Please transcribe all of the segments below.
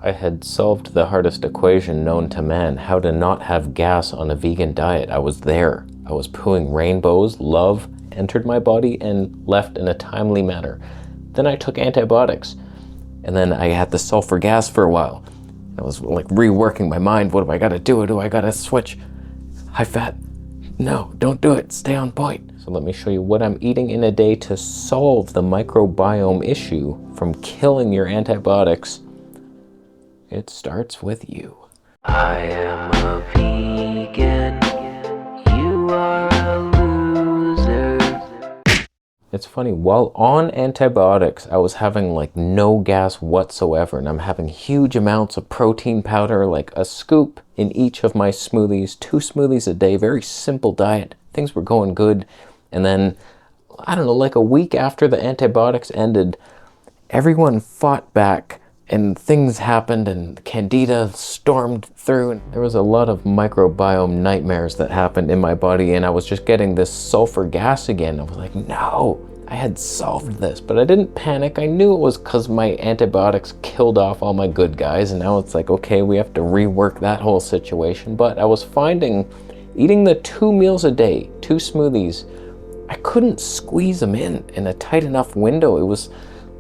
I had solved the hardest equation known to man, how to not have gas on a vegan diet. I was there. I was pooing rainbows, love entered my body and left in a timely manner. Then I took antibiotics, and then I had the sulfur gas for a while. I was like reworking my mind. What do I gotta do? Do I gotta switch? High fat? No, don't do it. Stay on point. So let me show you what I'm eating in a day to solve the microbiome issue from killing your antibiotics. It starts with you. I am a vegan, you are a loser. It's funny, while on antibiotics, I was having like no gas whatsoever, and I'm having huge amounts of protein powder, like a scoop in each of my smoothies, 2 smoothies a day, very simple diet. Things were going good. And then, I don't know, like a week after the antibiotics ended, everyone fought back and things happened and Candida stormed through. And there was a lot of microbiome nightmares that happened in my body, and I was just getting this sulfur gas again. I was like, no, I had solved this, but I didn't panic. I knew it was because my antibiotics killed off all my good guys, and now it's like, okay, we have to rework that whole situation. But I was finding eating the 2 meals a day, 2 smoothies, I couldn't squeeze them in a tight enough window. It was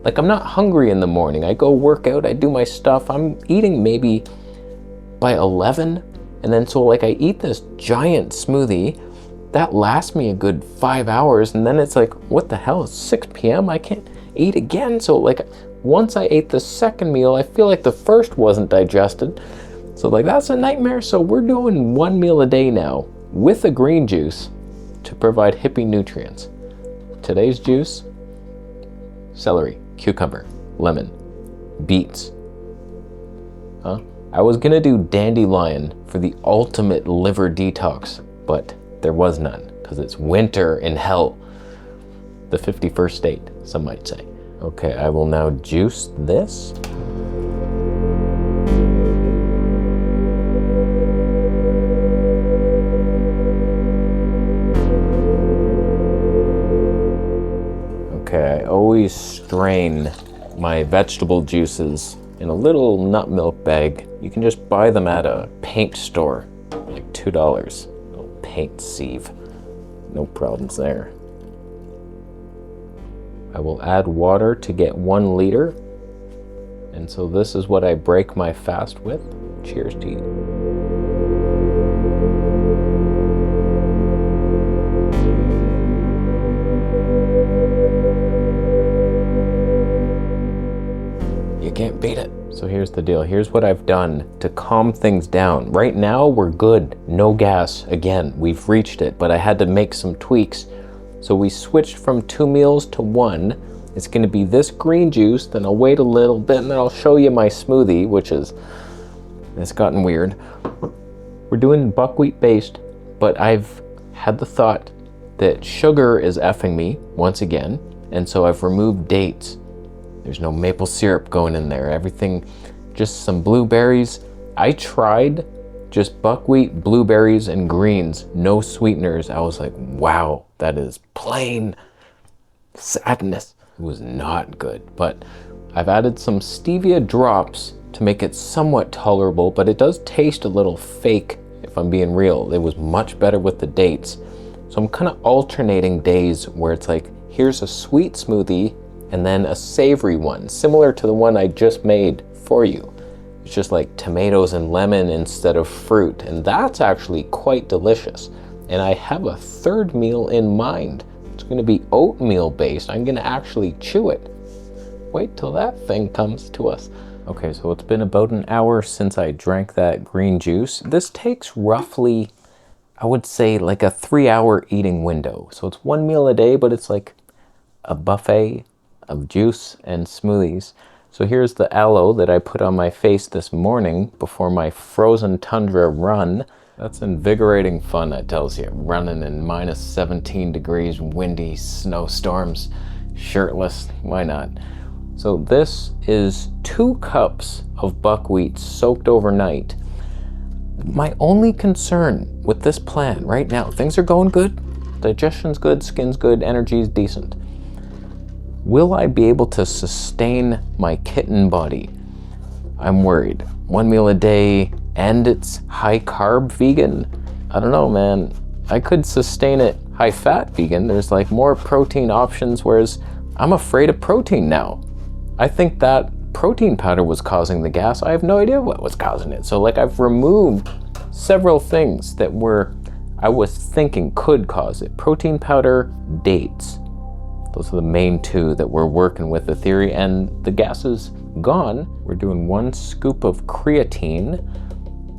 like, I'm not hungry in the morning. I go work out, I do my stuff. I'm eating maybe by 11. And then so like I eat this giant smoothie that lasts me a good 5 hours. And then it's like, what the hell? It's 6 p.m. I can't eat again. So like once I ate the second meal, I feel like the first wasn't digested. So like that's a nightmare. So we're doing 1 meal a day now with a green juice to provide hippie nutrients. Today's juice: celery, cucumber, lemon, beets. I was gonna do dandelion for the ultimate liver detox, but there was none because it's winter in hell. The 51st state, some might say. Okay, I will now juice this. Okay, I always strain my vegetable juices in a little nut milk bag. You can just buy them at a paint store, like $2. Little paint sieve, no problems there. I will add water to get 1 liter. And so this is what I break my fast with. Cheers to you. Can't beat it. So here's the deal. Here's what I've done to calm things down. Right now we're good. No gas. Again, we've reached it, but I had to make some tweaks. So we switched from 2 meals to 1. It's going to be this green juice, then I'll wait a little bit and then I'll show you my smoothie, which is, it's gotten weird. We're doing buckwheat based, but I've had the thought that sugar is effing me once again. And so I've removed dates. There's no maple syrup going in there. Everything, just some blueberries. I tried just buckwheat, blueberries, and greens. No sweeteners. I was like, wow, that is plain sadness. It was not good. But I've added some stevia drops to make it somewhat tolerable, but it does taste a little fake, if I'm being real. It was much better with the dates. So I'm kind of alternating days where it's like, here's a sweet smoothie, and then a savory one, similar to the one I just made for you. It's just like tomatoes and lemon instead of fruit, and that's actually quite delicious. And I have a 3rd meal in mind. It's gonna be oatmeal based. I'm gonna actually chew it. Wait till that thing comes to us. Okay, so it's been about an hour since I drank that green juice. This takes roughly, I would say, like a 3-hour eating window. So it's 1 meal a day, but it's like a buffet of juice and smoothies. So here's the aloe that I put on my face this morning before my frozen tundra run. That's invigorating fun, I tells you. Running in minus 17 degrees, windy snowstorms, shirtless, why not? So this is 2 cups of buckwheat soaked overnight. My only concern with this plan right now, things are going good, digestion's good, skin's good, energy's decent. Will I be able to sustain my kitten body? I'm worried. 1 meal a day and it's high carb vegan. I don't know, man. I could sustain it high fat vegan. There's like more protein options, whereas I'm afraid of protein now. I think that protein powder was causing the gas. I have no idea what was causing it. So like I've removed several things that I was thinking could cause it. Protein powder, dates. Those are the main two that we're working with the theory, and the gas is gone. We're doing 1 scoop of creatine.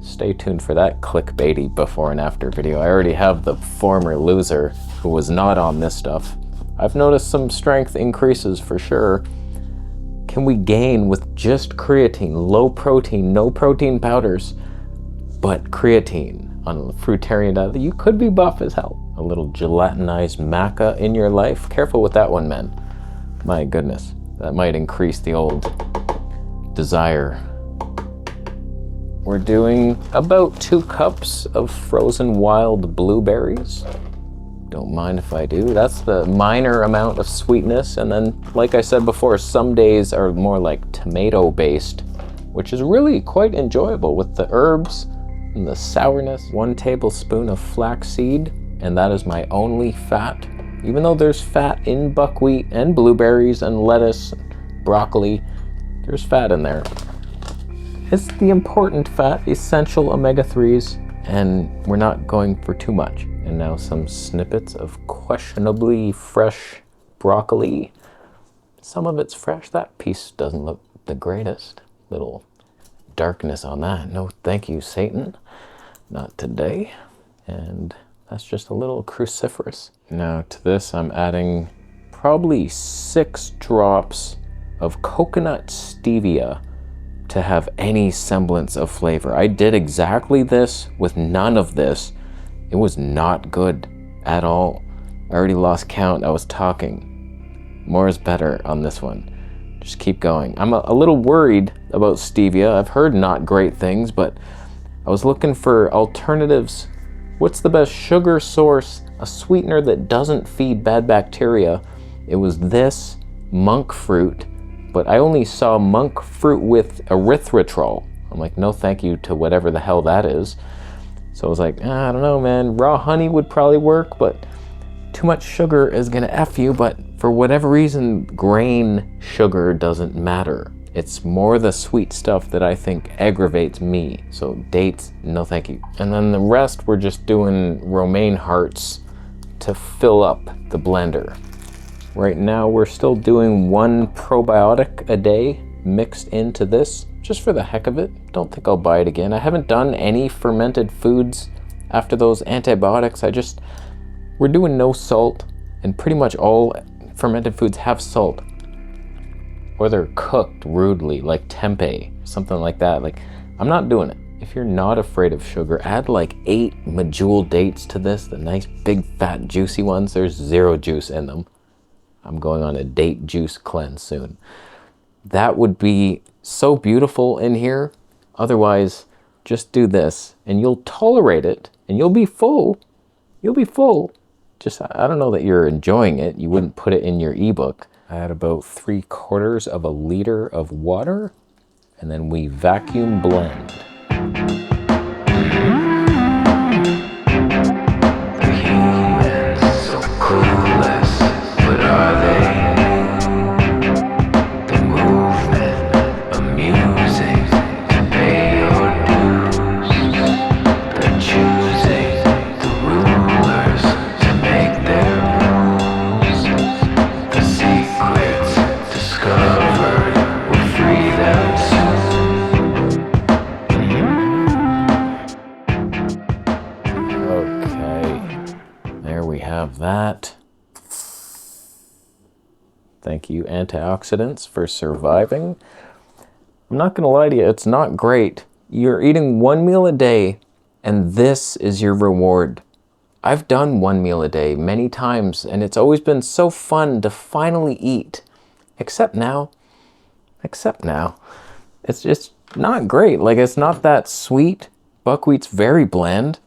Stay tuned for that clickbaity before and after video. I already have the former loser who was not on this stuff. I've noticed some strength increases for sure. Can we gain with just creatine? Low protein, no protein powders, but creatine on a fruitarian diet. You could be buff as hell. A little gelatinized maca in your life. Careful with that one, man. My goodness, that might increase the old desire. We're doing about 2 cups of frozen wild blueberries. Don't mind if I do. That's the minor amount of sweetness. And then, like I said before, some days are more like tomato based, which is really quite enjoyable with the herbs and the sourness. 1 tablespoon of flaxseed, and that is my only fat. Even though there's fat in buckwheat and blueberries and lettuce, and broccoli, there's fat in there. It's the important fat, essential omega-3s, and we're not going for too much. And now some snippets of questionably fresh broccoli. Some of it's fresh. That piece doesn't look the greatest. Little darkness on that. No, thank you, Satan. Not today. And that's just a little cruciferous. Now to this, I'm adding probably 6 drops of coconut stevia to have any semblance of flavor. I did exactly this with none of this. It was not good at all. I already lost count. I was talking. More is better on this one. Just keep going. I'm a little worried about stevia. I've heard not great things, but I was looking for alternatives. What's the best sugar source, a sweetener that doesn't feed bad bacteria? It was this monk fruit, but I only saw monk fruit with erythritol. I'm like, no thank you to whatever the hell that is. So I was like, I don't know, man. Raw honey would probably work, but too much sugar is gonna F you. But for whatever reason, grain sugar doesn't matter. It's more the sweet stuff that I think aggravates me. So dates, no thank you. And then the rest, we're just doing romaine hearts to fill up the blender. Right now, we're still doing 1 probiotic a day mixed into this, just for the heck of it. Don't think I'll buy it again. I haven't done any fermented foods after those antibiotics. We're doing no salt, and pretty much all fermented foods have salt. Or they're cooked rudely, like tempeh, something like that. Like, I'm not doing it. If you're not afraid of sugar, add like 8 medjool dates to this, the nice big fat juicy ones. There's 0 juice in them. I'm going on a date juice cleanse soon. That would be so beautiful in here. Otherwise, just do this and you'll tolerate it and you'll be full. You'll be full. Just, I don't know that you're enjoying it. You wouldn't put it in your ebook. I add about 3/4 of a liter of water, and then we vacuum blend. Humans so clueless, but are they? The movement amusing to pay your dues. They're choosing the rulers to make their rules. The secrets discovered will free them soon. Okay, there we have that. Thank you, antioxidants, for surviving. I'm not gonna lie to you, it's not great. You're eating 1 meal a day, and this is your reward. I've done 1 meal a day many times, and it's always been so fun to finally eat. Except now. It's just not great. Like, it's not that sweet. Buckwheat's very bland,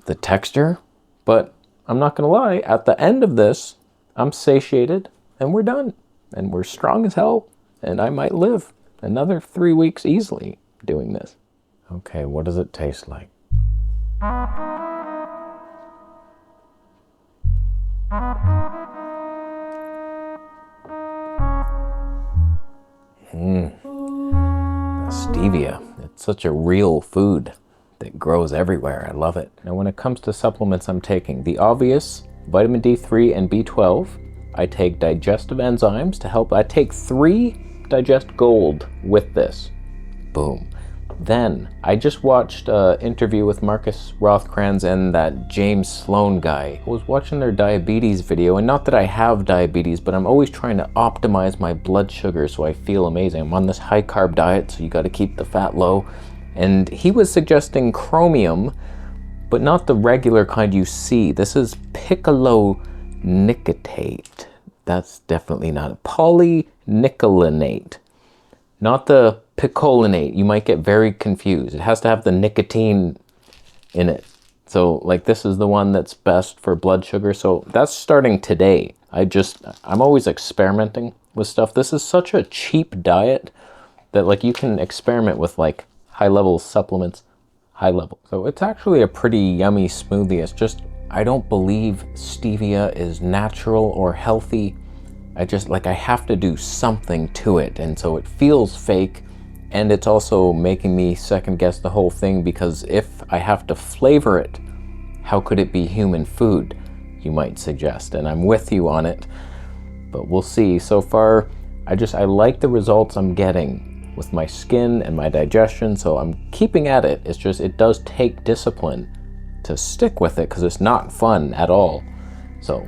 the texture, but I'm not gonna lie, at the end of this, I'm satiated, and we're done. And we're strong as hell, and I might live. another 3 weeks easily doing this. Okay, what does it taste like? Stevia. It's such a real food that grows everywhere. I love it. Now, when it comes to supplements I'm taking, the obvious vitamin D3 and B12. I take digestive enzymes to help. I take 3 Digest Gold with this. Boom. Then I just watched an interview with Marcus Rothkranz and that James Sloan guy. I was watching their diabetes video, and not that I have diabetes, but I'm always trying to optimize my blood sugar so I feel amazing. I'm on this high carb diet, so you got to keep the fat low. And he was suggesting chromium, but not the regular kind you see. This is picolonicotate. That's definitely not polynicolinate. Not the picolinate. You might get very confused. It has to have the nicotine in it. So like this is the one that's best for blood sugar. So that's starting today. I'm always experimenting with stuff. This is such a cheap diet that like you can experiment with like high level supplements, high level. So it's actually a pretty yummy smoothie. It's just, I don't believe stevia is natural or healthy. I have to do something to it, and so it feels fake, and it's also making me second guess the whole thing, because if I have to flavor it, how could it be human food, you might suggest, and I'm with you on it, but we'll see. So far, I like the results I'm getting with my skin and my digestion, so I'm keeping at it. It's just, it does take discipline to stick with it, because it's not fun at all, so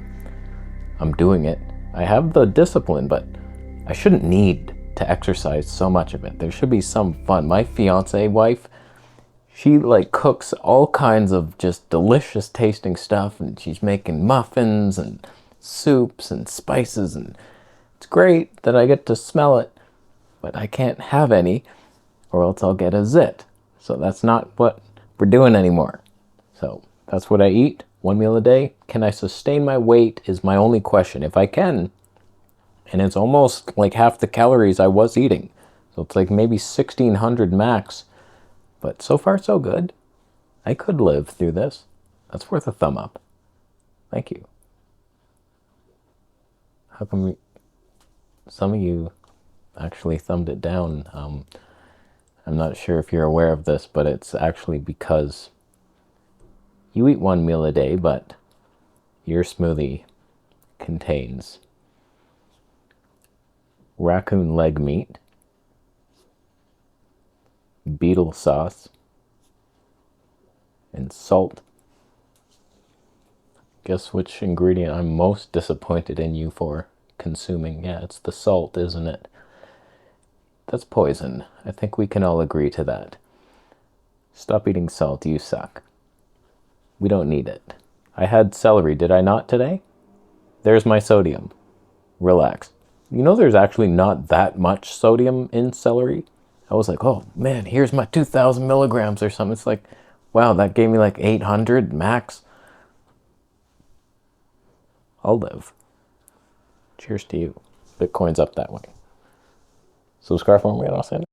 I'm doing it. I have the discipline, but I shouldn't need to exercise so much of it. There should be some fun. My fiance wife, she like cooks all kinds of just delicious tasting stuff, and she's making muffins and soups and spices, and it's great that I get to smell it, but I can't have any or else I'll get a zit. So that's not what we're doing anymore. So that's what I eat. 1 meal a day. Can I sustain my weight is my only question. If I can, and it's almost like half the calories I was eating. So it's like maybe 1,600 max. But so far so good. I could live through this. That's worth a thumb up. Thank you. How come some of you actually thumbed it down? I'm not sure if you're aware of this, but it's actually because you eat 1 meal a day, but your smoothie contains raccoon leg meat, beetle sauce, and salt. Guess which ingredient I'm most disappointed in you for consuming? Yeah, it's the salt, isn't it? That's poison. I think we can all agree to that. Stop eating salt, you suck. We don't need it. I had celery, did I not today? There's my sodium. Relax. You know there's actually not that much sodium in celery? I was like, oh man, here's my 2,000 milligrams or something. It's like, wow, that gave me like 800 max. I'll live. Cheers to you. Bitcoin's up that way. Subscribe for more.